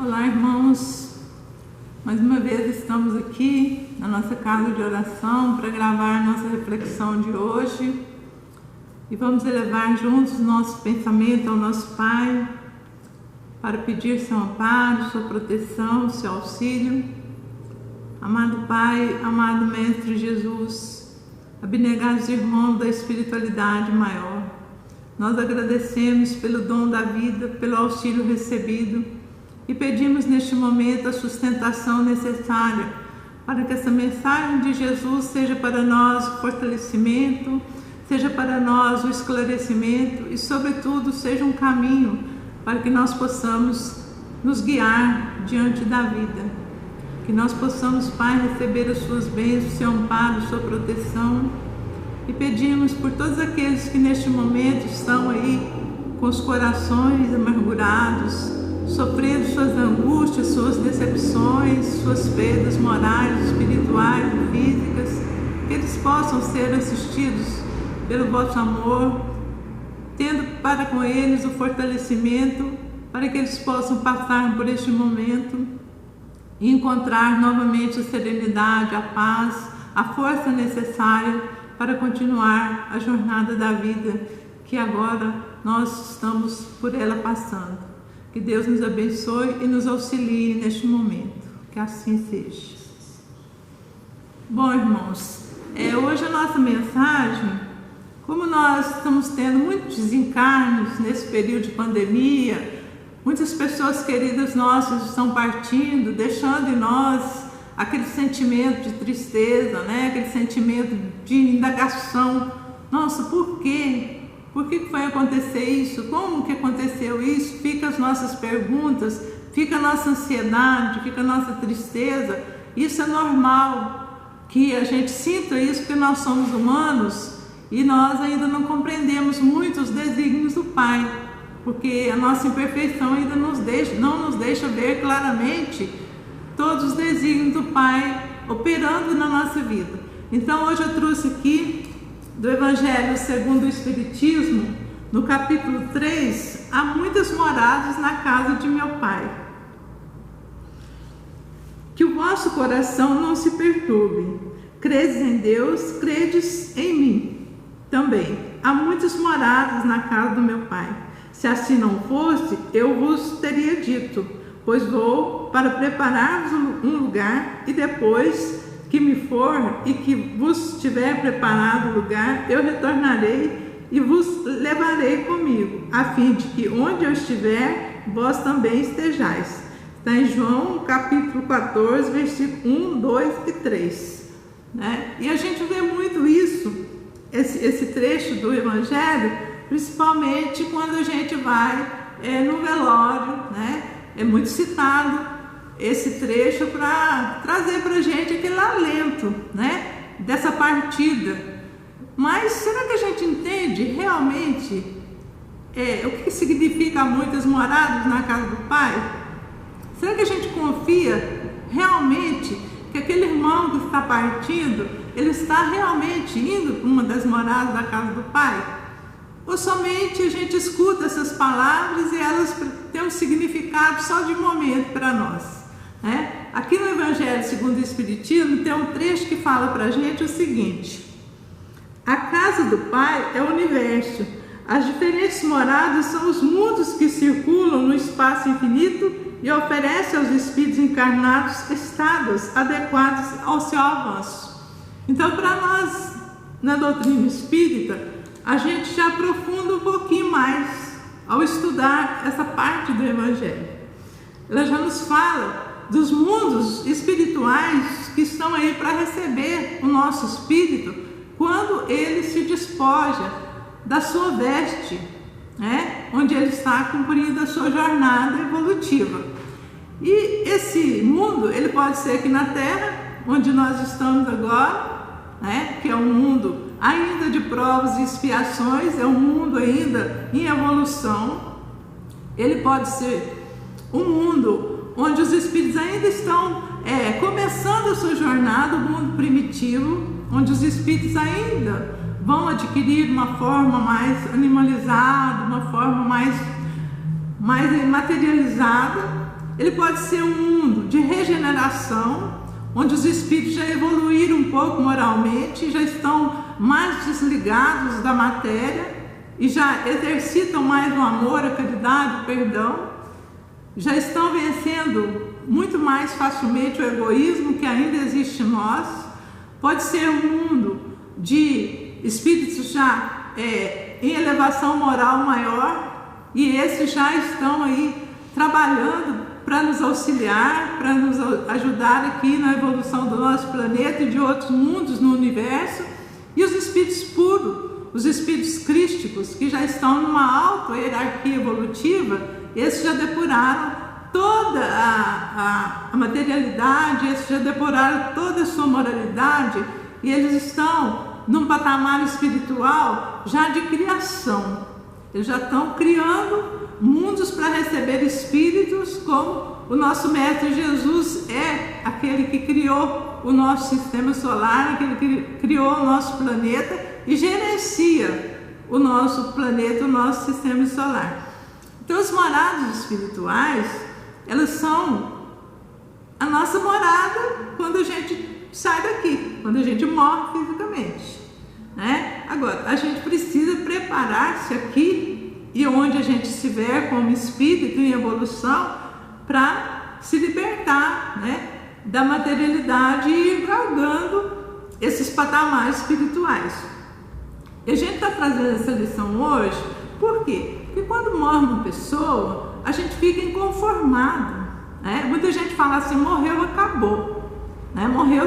Olá, irmãos. Mais uma vez estamos aqui na nossa casa de oração para gravar nossa reflexão de hoje e vamos elevar juntos nosso pensamento ao nosso Pai para pedir seu amparo, sua proteção, seu auxílio. Amado Pai, amado Mestre Jesus, abnegados irmãos da espiritualidade maior, nós agradecemos pelo dom da vida, pelo auxílio recebido e pedimos neste momento a sustentação necessária para que essa mensagem de Jesus seja para nós o fortalecimento, seja para nós o esclarecimento e, sobretudo, seja um caminho para que nós possamos nos guiar diante da vida. Que nós possamos, Pai, receber as suas bênçãos, o seu amparo, sua proteção. E pedimos por todos aqueles que neste momento estão aí com os corações amargurados, sofrendo suas angústias, suas decepções, suas perdas morais, espirituais e físicas, que eles possam ser assistidos pelo vosso amor, tendo para com eles o fortalecimento, para que eles possam passar por este momento e encontrar novamente a serenidade, a paz, a força necessária para continuar a jornada da vida que agora nós estamos por ela passando. Que Deus nos abençoe e nos auxilie neste momento. Que assim seja. Bom, irmãos, hoje a nossa mensagem, como nós estamos tendo muitos desencarnos nesse período de pandemia, muitas pessoas queridas nossas estão partindo, deixando em nós aquele sentimento de tristeza, aquele sentimento de indagação. Nossa, por quê? Por que foi acontecer isso? Como que aconteceu isso? Fica as nossas perguntas, fica a nossa ansiedade, fica a nossa tristeza. Isso é normal que a gente sinta isso, porque nós somos humanos e nós ainda não compreendemos muito os desígnios do Pai, porque a nossa imperfeição ainda não nos deixa ver claramente todos os desígnios do Pai operando na nossa vida. Então hoje eu trouxe aqui do Evangelho segundo o Espiritismo, no capítulo 3, há muitas moradas na casa de meu Pai. Que o vosso coração não se perturbe. Credes em Deus, credes em mim também. Há muitas moradas na casa do meu Pai. Se assim não fosse, eu vos teria dito, pois vou para preparar-vos um lugar, e depois que me for e que vos tiver preparado o lugar, eu retornarei e vos levarei comigo, a fim de que onde eu estiver, vós também estejais. Está em João capítulo 14, versículo 1, 2 e 3. E a gente vê muito isso, esse trecho do Evangelho, principalmente quando a gente vai no velório, é muito citado esse trecho para trazer para a gente aquele alento, dessa partida. Mas será que a gente entende realmente o que significa muitas moradas na casa do Pai? Será que a gente confia realmente que aquele irmão que está partindo, ele está realmente indo para uma das moradas da casa do Pai? Ou somente a gente escuta essas palavras e elas têm um significado só de momento para nós? Aqui no Evangelho segundo o Espiritismo tem um trecho que fala para a gente o seguinte: a casa do Pai é o universo, as diferentes moradas são os mundos que circulam no espaço infinito e oferecem aos espíritos encarnados estados adequados ao seu avanço. Então, para nós, na doutrina espírita, a gente já aprofunda um pouquinho mais ao estudar essa parte do Evangelho. Ela já nos fala dos mundos espirituais que estão aí para receber o nosso espírito quando ele se despoja da sua veste, onde ele está cumprindo a sua jornada evolutiva. E esse mundo, ele pode ser aqui na Terra, onde nós estamos agora, que é um mundo ainda de provas e expiações, é um mundo ainda em evolução. Ele pode ser um mundo onde os espíritos ainda estão começando a sua jornada, o mundo primitivo, onde os espíritos ainda vão adquirir uma forma mais animalizada, uma forma mais materializada, ele pode ser um mundo de regeneração, onde os espíritos já evoluíram um pouco moralmente, já estão mais desligados da matéria e já exercitam mais o amor, a caridade, o perdão, já estão vencendo muito mais facilmente o egoísmo que ainda existe em nós. Pode ser um mundo de espíritos já em elevação moral maior, e esses já estão aí trabalhando para nos auxiliar, para nos ajudar aqui na evolução do nosso planeta e de outros mundos no universo. E os espíritos puros, os espíritos crísticos, que já estão numa alta hierarquia evolutiva, esses já depuraram toda a materialidade, esses já depuraram toda a sua moralidade, e eles estão num patamar espiritual já de criação. Eles já estão criando mundos para receber espíritos, como o nosso Mestre Jesus é aquele que criou o nosso sistema solar, aquele que criou o nosso planeta e gerencia o nosso planeta, o nosso sistema solar. Então, as moradas espirituais, elas são a nossa morada quando a gente sai daqui, quando a gente morre fisicamente, né? Agora, a gente precisa preparar-se aqui e onde a gente estiver como espírito em evolução para se libertar, né, da materialidade e ir galgando esses patamares espirituais. E a gente está trazendo essa lição hoje, por quê? Porque quando morre uma pessoa, a gente fica inconformado, né? Muita gente fala assim, morreu, acabou, né? Morreu,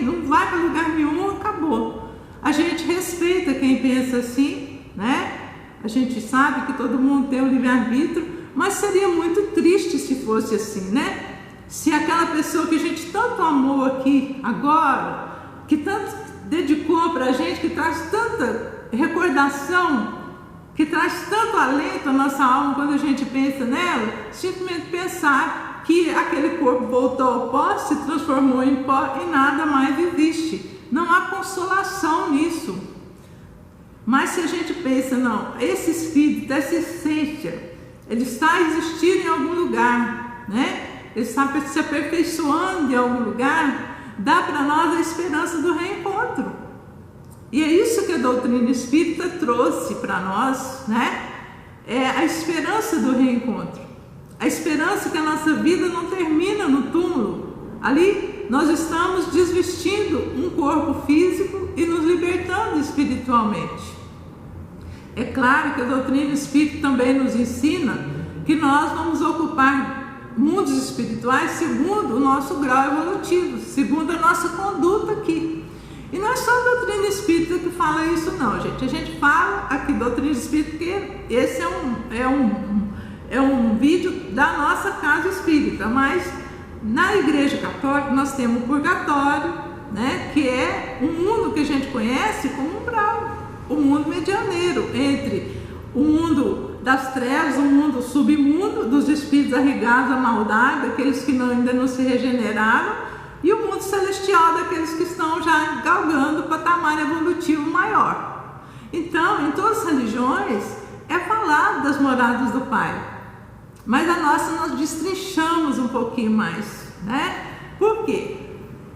não vai para lugar nenhum, acabou. A gente respeita quem pensa assim, né? A gente sabe que todo mundo tem o livre-arbítrio, mas seria muito triste se fosse assim, né? Se aquela pessoa que a gente tanto amou aqui agora, que tanto dedicou para a gente, que traz tanta recordação, que traz tanto alento à nossa alma quando a gente pensa nela, simplesmente pensar que aquele corpo voltou ao pó, se transformou em pó e nada mais existe. Não há consolação nisso. Mas se a gente pensa, não, esse espírito, essa essência, ele está existindo em algum lugar, né? Ele está se aperfeiçoando em algum lugar, dá para nós a esperança do reencontro. E é isso que a doutrina espírita trouxe para nós, né? É a esperança do reencontro. A esperança que a nossa vida não termina no túmulo. Ali nós estamos desvestindo um corpo físico e nos libertando espiritualmente. É claro que a doutrina espírita também nos ensina que nós vamos ocupar mundos espirituais segundo o nosso grau evolutivo, segundo a nossa conduta aqui. E não é só a doutrina espírita que fala isso não, gente. A gente fala aqui doutrina espírita porque esse é um vídeo da nossa casa espírita, mas na Igreja Católica nós temos o purgatório, né, que é um mundo que a gente conhece como umbral, o mundo medianeiro entre o mundo das trevas, o mundo submundo dos espíritos arrigados à maldade, aqueles que ainda não se regeneraram, e o mundo celestial daqueles que estão já galgando o patamar evolutivo maior. Então, em todas as religiões é falado das moradas do Pai, mas a nossa nós destrinchamos um pouquinho mais, né? Por quê?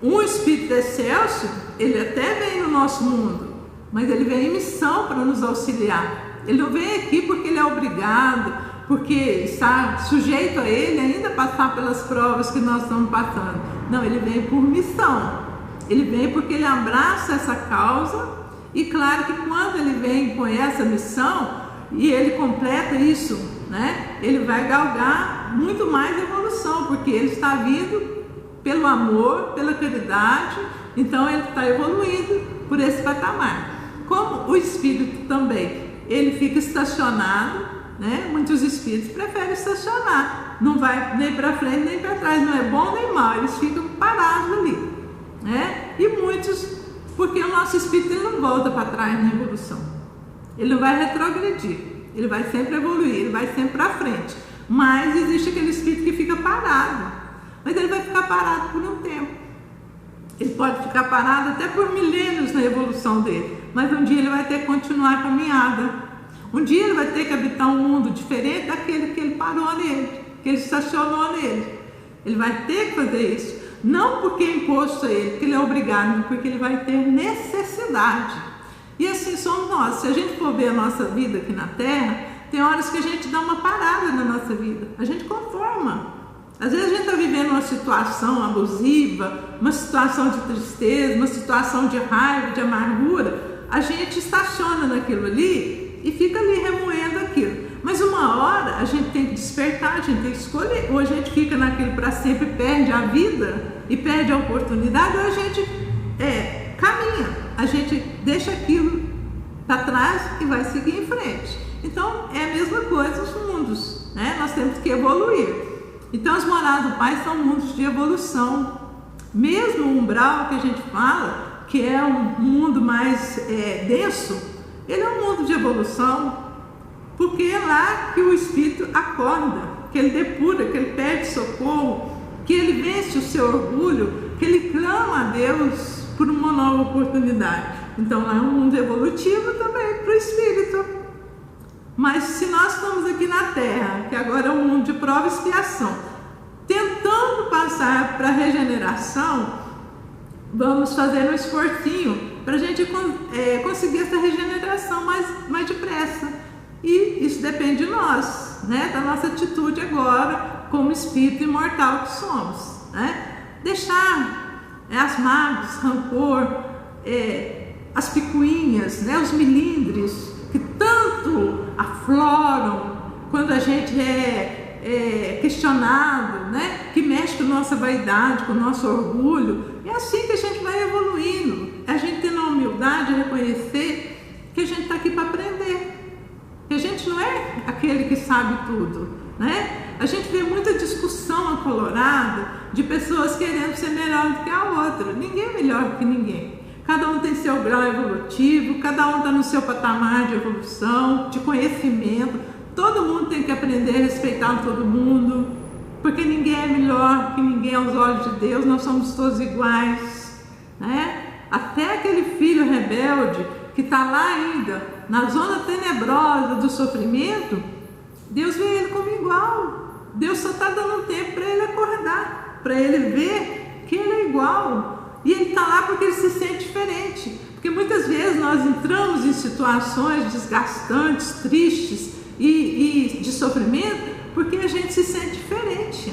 Um espírito excelso, ele até vem no nosso mundo, mas ele vem em missão para nos auxiliar. Ele não vem aqui porque ele é obrigado, porque está sujeito a ele ainda passar pelas provas que nós estamos passando. Não, ele vem por missão. Ele vem porque ele abraça essa causa, e claro que quando ele vem com essa missão e ele completa isso, né, ele vai galgar muito mais evolução, porque ele está vindo pelo amor, pela caridade, então ele está evoluindo por esse patamar. Como o espírito também, ele fica estacionado, né? Muitos espíritos preferem estacionar, não vai nem para frente nem para trás, não é bom nem mal, eles ficam parados ali, né? E muitos, porque o nosso espírito ele não volta para trás na evolução, ele não vai retrogredir, ele vai sempre evoluir, ele vai sempre para frente, mas existe aquele espírito que fica parado, mas ele vai ficar parado por um tempo, ele pode ficar parado até por milênios na evolução dele, mas um dia ele vai ter que continuar a caminhada. Um dia ele vai ter que habitar um mundo diferente daquele que ele parou nele, que ele estacionou nele. Ele vai ter que fazer isso. Não porque é imposto a ele, porque ele é obrigado, mas porque ele vai ter necessidade. E assim somos nós. Se a gente for ver a nossa vida aqui na Terra, tem horas que a gente dá uma parada na nossa vida. A gente conforma. Às vezes a gente está vivendo uma situação abusiva, uma situação de tristeza, uma situação de raiva, de amargura. A gente estaciona naquilo ali e fica ali remoendo aquilo. Mas uma hora a gente tem que despertar, a gente tem que escolher. Ou a gente fica naquilo para sempre, perde a vida e perde a oportunidade, ou a gente caminha, a gente deixa aquilo para trás e vai seguir em frente. Então é a mesma coisa os mundos, né? Nós temos que evoluir. Então as moradas do Pai são mundos de evolução. Mesmo o umbral que a gente fala, que é um mundo mais denso, ele é um mundo de evolução. Porque é lá que o espírito acorda, que ele depura, que ele pede socorro, que ele vence o seu orgulho, que ele clama a Deus por uma nova oportunidade. Então lá é um mundo evolutivo também para o espírito. Mas se nós estamos aqui na Terra, que agora é um mundo de prova e expiação, tentando passar para a regeneração, vamos fazer um esforcinho para a gente conseguir essa regeneração mais depressa. E isso depende de nós, né? Da nossa atitude agora, como espírito imortal que somos, né? Deixar as mágoas, rancor, as picuinhas, né? Os melindres que tanto afloram quando a gente é questionado, né? Que mexe com a nossa vaidade, com o nosso orgulho. É assim que a gente vai evoluindo. A gente tendo a humildade de reconhecer que a gente está aqui para aprender. Que a gente não é aquele que sabe tudo, né? A gente vê muita discussão acolorada de pessoas querendo ser melhor do que a outra. Ninguém é melhor do que ninguém. Cada um tem seu grau evolutivo, cada um está no seu patamar de evolução, de conhecimento. Todo mundo tem que aprender a respeitar todo mundo, porque ninguém é melhor que ninguém aos olhos de Deus. Nós somos todos iguais, né? Até aquele filho rebelde que está lá ainda, na zona tenebrosa do sofrimento, Deus vê ele como igual. Deus só está dando um tempo para ele acordar, para ele ver que ele é igual. E ele está lá porque ele se sente diferente. Porque muitas vezes nós entramos em situações desgastantes, tristes e de sofrimento, porque a gente se sente diferente.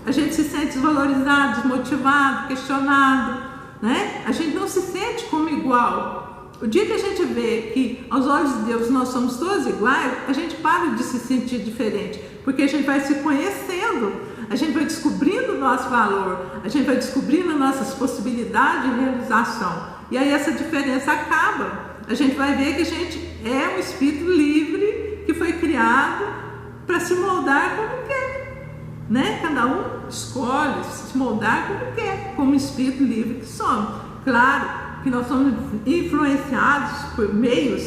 A gente se sente desvalorizado, desmotivado, questionado, né? A gente não se sente como igual. O dia que a gente vê que aos olhos de Deus nós somos todos iguais, a gente para de se sentir diferente, porque a gente vai se conhecendo, a gente vai descobrindo o nosso valor, a gente vai descobrindo nossas possibilidades de realização, e aí essa diferença acaba. A gente vai ver que a gente é um espírito livre que foi criado para se moldar como quer, né? Cada um escolhe se moldar como quer, como espírito livre que somos. Claro que nós somos influenciados por meios,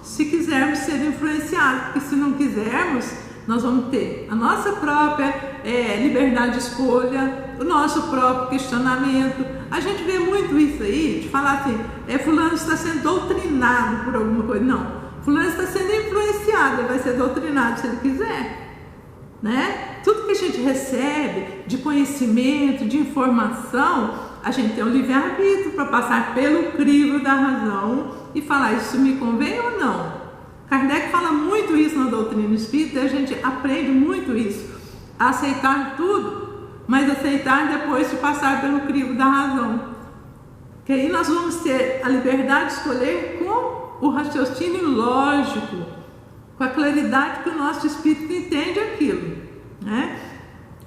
se quisermos ser influenciados, porque se não quisermos, nós vamos ter a nossa própria liberdade de escolha, o nosso próprio questionamento. A gente vê muito isso aí, de falar assim, fulano está sendo doutrinado por alguma coisa. Não, fulano está sendo influenciado, ele vai ser doutrinado se ele quiser, né? Tudo que a gente recebe de conhecimento, de informação, a gente tem um livre-arbítrio para passar pelo crivo da razão e falar, isso me convém ou não? Kardec fala muito isso na doutrina espírita, e a gente aprende muito isso, a aceitar tudo, mas aceitar depois de passar pelo crivo da razão. Que aí nós vamos ter a liberdade de escolher com o raciocínio lógico, com a claridade que o nosso espírito entende aquilo, né?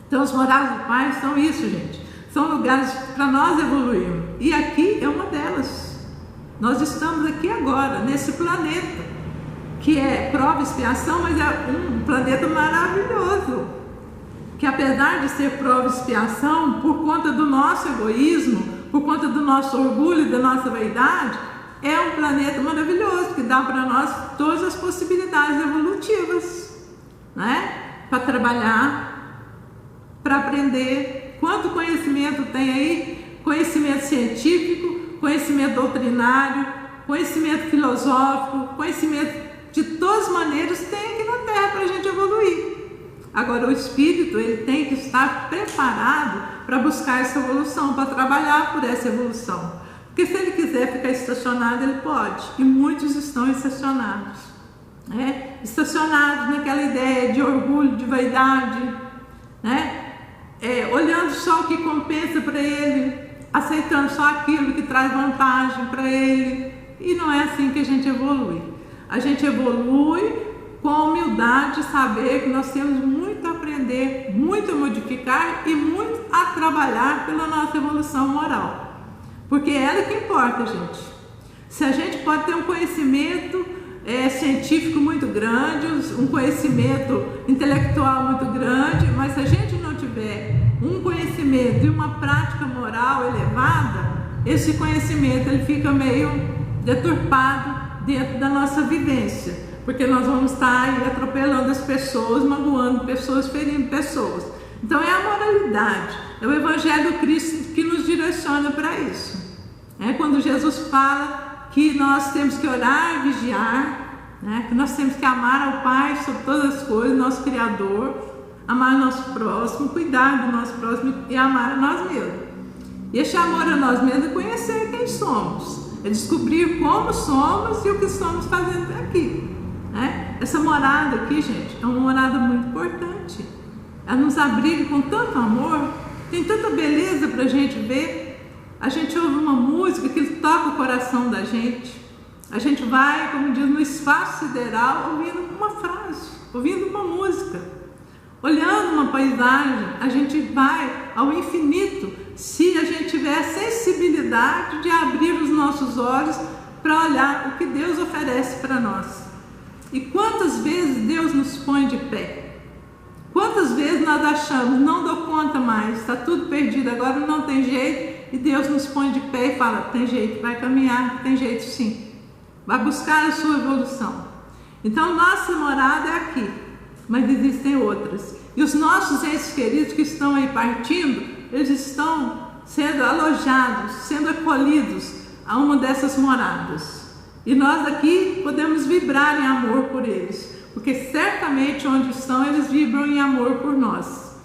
Então as moradas do Pai são isso, gente. São lugares para nós evoluirmos. E aqui é uma delas. Nós estamos aqui agora, nesse planeta, que é prova e expiação, mas é um planeta maravilhoso. Que apesar de ser prova e expiação, por conta do nosso egoísmo, por conta do nosso orgulho, da nossa vaidade, é um planeta maravilhoso, que dá para nós todas as possibilidades evolutivas, né? Para trabalhar, para aprender. Quanto conhecimento tem aí? Conhecimento científico, conhecimento doutrinário, conhecimento filosófico, conhecimento de todas as maneiras tem aqui na Terra para a gente evoluir. Agora, o espírito, ele tem que estar preparado para buscar essa evolução, para trabalhar por essa evolução. Porque se ele quiser ficar estacionado, ele pode. E muitos estão estacionados. Estacionados naquela ideia de orgulho, de vaidade, olhando só o que compensa para ele, aceitando só aquilo que traz vantagem para ele. E não é assim que a gente evolui. A gente evolui com a humildade de saber que nós temos muito a aprender, muito a modificar e muito a trabalhar pela nossa evolução moral. Porque é ela que importa, gente. Se a gente pode ter um conhecimento científico muito grande, um conhecimento intelectual muito grande, mas se a gente não tiver um conhecimento e uma prática moral elevada, esse conhecimento ele fica meio deturpado dentro da nossa vivência. Porque nós vamos estar aí atropelando as pessoas, magoando pessoas, ferindo pessoas. Então é a moralidade, é o Evangelho do Cristo que nos direciona para isso. Quando Jesus fala que nós temos que orar e vigiar, que nós temos que amar ao Pai sobre todas as coisas, nosso Criador, amar o nosso próximo, cuidar do nosso próximo e amar a nós mesmos. E esse amor a nós mesmos é conhecer quem somos, é descobrir como somos e o que estamos fazendo aqui. Essa morada aqui, gente, é uma morada muito importante. Ela nos abriga com tanto amor, tem tanta beleza para a gente ver. A gente ouve uma música que toca o coração da gente. A gente vai, como diz, no espaço sideral, ouvindo uma frase, ouvindo uma música, olhando uma paisagem. A gente vai ao infinito se a gente tiver a sensibilidade de abrir os nossos olhos para olhar o que Deus oferece para nós. E quantas vezes Deus nos põe de pé? Quantas vezes nós achamos, não dou conta mais, está tudo perdido, agora não tem jeito, e Deus nos põe de pé e fala, tem jeito, vai caminhar, tem jeito sim, vai buscar a sua evolução. Então nossa morada é aqui, mas existem outras. E os nossos entes queridos que estão aí partindo, eles estão sendo alojados, sendo acolhidos a uma dessas moradas. E nós aqui podemos vibrar em amor por eles, porque certamente onde estão eles vibram em amor por nós,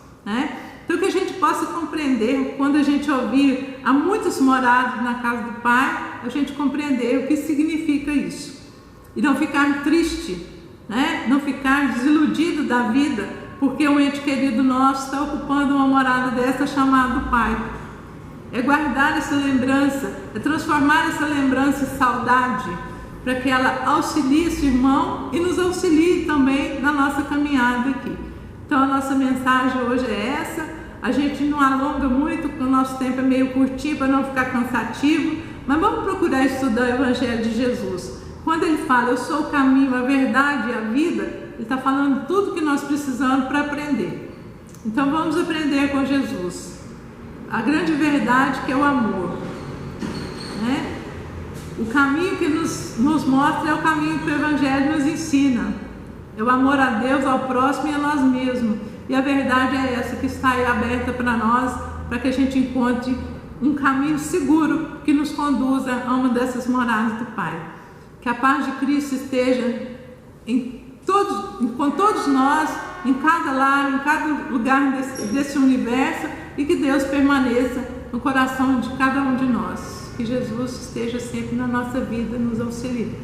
Então que a gente possa compreender, quando a gente ouvir há muitas moradas na casa do Pai, a gente compreender o que significa isso. E não ficar triste, não ficar desiludido da vida, porque um ente querido nosso está ocupando uma morada dessa chamada Pai. É guardar essa lembrança, é transformar essa lembrança em saudade, para que ela auxilie esse irmão e nos auxilie também na nossa caminhada aqui. Então a nossa mensagem hoje é essa. A gente não alonga muito, porque o nosso tempo é meio curtinho para não ficar cansativo, mas vamos procurar estudar o Evangelho de Jesus. Quando ele fala, eu sou o caminho, a verdade e a vida, ele está falando tudo que nós precisamos para aprender. Então vamos aprender com Jesus. A grande verdade que é o amor, O caminho que nos mostra é o caminho que o Evangelho nos ensina. É o amor a Deus, ao próximo e a nós mesmos. E a verdade é essa que está aí aberta para nós, para que a gente encontre um caminho seguro que nos conduza a uma dessas moradas do Pai. Que a paz de Cristo esteja com todos nós, em cada lar, em cada lugar desse universo, e que Deus permaneça no coração de cada um de nós. Que Jesus esteja sempre na nossa vida, nos auxilie.